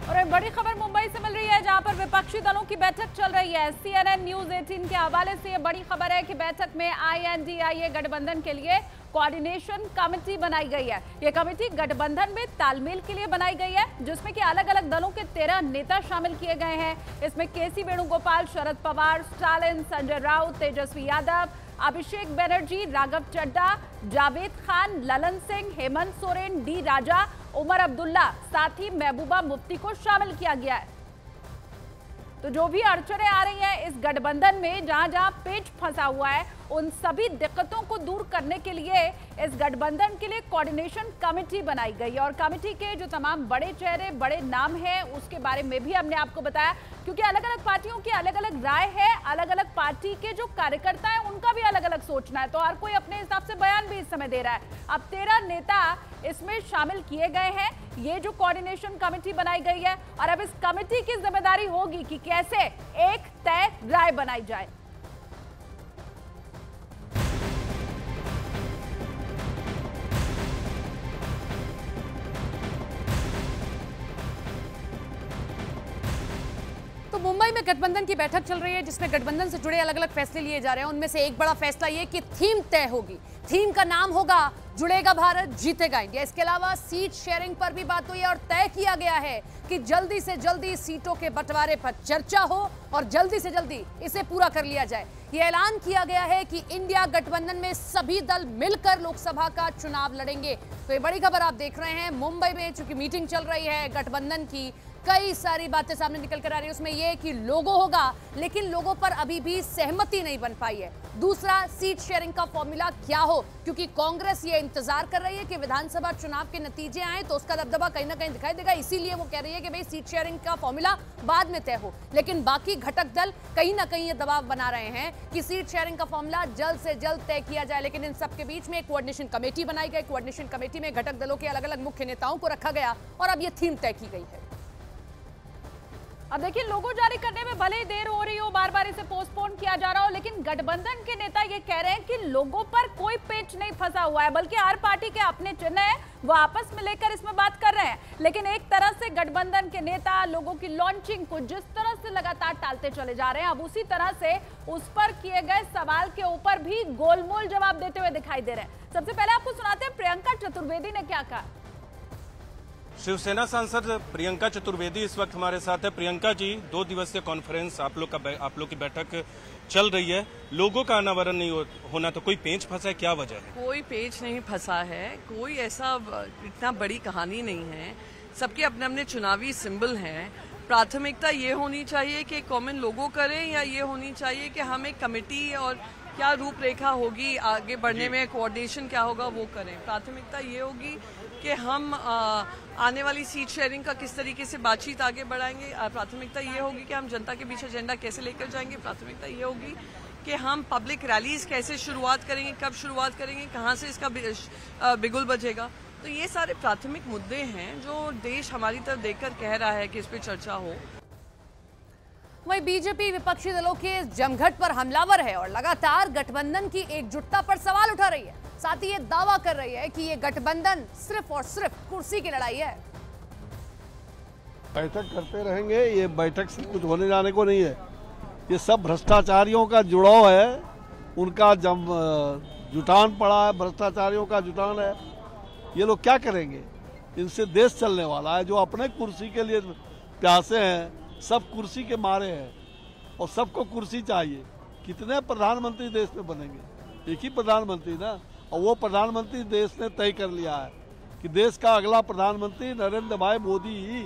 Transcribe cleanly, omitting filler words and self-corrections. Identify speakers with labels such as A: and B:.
A: और एक बड़ी खबर मुंबई से मिल रही है, जहां पर विपक्षी दलों की बैठक चल रही है। CNN न्यूज 18 के हवाले से ये बड़ी खबर है कि बैठक में INDIA गठबंधन के लिए कोऑर्डिनेशन कमेटी बनाई गई है। ये कमेटी गठबंधन में तालमेल के लिए बनाई गई है, जिसमें कि अलग अलग दलों के 13 नेता शामिल किए गए हैं। इसमें KC Venugopal, Sharad Pawar, Stalin, Sanjay Raut, Tejashwi Yadav, Abhishek Banerjee, Raghav Chadha, Javed Khan, Lalan Singh, Hemant Soren, D राजा, उमर अब्दुल्ला, साथ ही महबूबा मुफ्ती को शामिल किया गया है। तो जो भी अड़चनें आ रही हैं इस गठबंधन में, जहां जहां पेच फंसा हुआ है, उन सभी दिक्कतों को दूर करने के लिए इस गठबंधन के लिए कोऑर्डिनेशन कमेटी बनाई गई है। और कमेटी के जो तमाम बड़े चेहरे, बड़े नाम हैं, उसके बारे में भी हमने आपको बताया, क्योंकि अलग अलग पार्टियों की अलग अलग राय है, अलग अलग पार्टी के जो कार्यकर्ता है उनका भी अलग अलग सोचना है। तो हर कोई अपने हिसाब से बयान भी इस समय दे रहा है। अब 13 नेता इसमें शामिल किए गए हैं, ये जो कोऑर्डिनेशन कमेटी बनाई गई है। और अब इस कमेटी की जिम्मेदारी होगी कि कैसे एक तय राय बनाई जाए।
B: तो मुंबई में गठबंधन की बैठक चल रही है, जिसमें गठबंधन से जुड़े अलग अलग फैसले लिए जा रहे हैं। उनमें से एक बड़ा फैसला ये कि थीम तय होगी। थीम का नाम होगा जुड़ेगा भारत, जीतेगा इंडिया। इसके अलावा सीट शेयरिंग पर भी बात हुई है और तय किया गया है कि जल्दी से जल्दी सीटों के बंटवारे पर चर्चा हो और जल्दी से जल्दी इसे पूरा कर लिया जाए। यह ऐलान किया गया है कि इंडिया गठबंधन में सभी दल मिलकर लोकसभा का चुनाव लड़ेंगे। तो ये बड़ी खबर आप देख रहे हैं मुंबई में, चूंकि मीटिंग चल रही है गठबंधन की, कई सारी बातें सामने निकल कर आ रही है। उसमें यह कि लोगो होगा, लेकिन लोगों पर अभी भी सहमति नहीं बन पाई है। दूसरा, सीट शेयरिंग का फॉर्मूला क्या हो, क्योंकि कांग्रेस ये इंतजार कर रही है कि विधानसभा चुनाव के नतीजे आए तो उसका दबदबा कहीं ना कहीं दिखाई देगा। इसीलिए वो कह रही है कि भाई सीट शेयरिंग का फॉर्मूला बाद में तय हो। लेकिन बाकी घटक दल कहीं ना कहीं ये दबाव बना रहे हैं कि सीट शेयरिंग का फॉर्मूला जल्द से जल्द तय किया जाए। लेकिन इन सबके बीच में एक कोऑर्डिनेशन कमेटी बनाई गई। कोऑर्डिनेशन कमेटी में घटक दलों के अलग अलग मुख्य नेताओं को रखा गया और अब ये थीम तय की गई है।
A: अब देखिए, लोगो जारी करने में भले ही देर हो रही हो, बार बार इसे पोस्टपोन किया जा रहा हो, लेकिन गठबंधन के नेता ये कह रहे हैं कि लोगों पर कोई पेच नहीं फंसा हुआ है, बल्कि हर पार्टी के अपने चिन्ह है, वो आपस में लेकर इसमें बात कर रहे हैं। लेकिन एक तरह से गठबंधन के नेता लोगों की लॉन्चिंग को जिस तरह से लगातार टालते चले जा रहे हैं, अब उसी तरह से उस पर किए गए सवाल के ऊपर भी गोलमोल जवाब देते हुए दिखाई दे रहे हैं। सबसे पहले आपको सुनाते हैं प्रियंका चतुर्वेदी ने क्या कहा।
C: शिवसेना सांसद प्रियंका चतुर्वेदी इस वक्त हमारे साथ है। प्रियंका जी, 2 दिवसीय कॉन्फ्रेंस आप लोग की बैठक चल रही है, लोगों का अनावरण नहीं होना, तो कोई पेच फंसा है, क्या वजह है?
D: कोई पेच नहीं फंसा है, कोई ऐसा इतना बड़ी कहानी नहीं है। सबके अपने अपने चुनावी सिंबल हैं। प्राथमिकता ये होनी चाहिए कि कॉमन लोगो करें, या ये होनी चाहिए कि हम एक कमेटी और क्या रूपरेखा होगी आगे बढ़ने में, कोऑर्डिनेशन क्या होगा वो करें। प्राथमिकता ये होगी कि हम आने वाली सीट शेयरिंग का किस तरीके से बातचीत आगे बढ़ाएंगे। प्राथमिकता ये होगी कि हम जनता के बीच एजेंडा कैसे लेकर जाएंगे। प्राथमिकता ये होगी कि हम पब्लिक रैलीज कैसे शुरुआत करेंगे, कब शुरुआत करेंगे, कहाँ से इसका बिगुल बजेगा। तो ये सारे प्राथमिक मुद्दे हैं जो देश हमारी तरफ देखकर कह रहा है कि इस पर चर्चा हो।
B: वहीं बीजेपी विपक्षी दलों के जमघट पर हमलावर है और लगातार गठबंधन की एकजुटता पर सवाल उठा रही है। साथ ही ये दावा कर रही है कि ये गठबंधन सिर्फ और सिर्फ कुर्सी की लड़ाई है।
E: बैठक करते रहेंगे, ये बैठक से कुछ होने जाने को नहीं है। ये सब भ्रष्टाचारियों का जुड़ाव है, उनका जुटान पड़ा है, भ्रष्टाचारियों का जुटान है। ये लोग क्या करेंगे? इनसे देश चलने वाला है। जो अपने कुर्सी के लिए प्यासे हैं, सब कुर्सी के मारे हैं और सबको कुर्सी चाहिए। कितने प्रधानमंत्री देश में बनेंगे? एक ही प्रधानमंत्री ना, और वो प्रधानमंत्री देश ने तय कर लिया है कि देश का अगला प्रधानमंत्री नरेंद्र भाई मोदी ही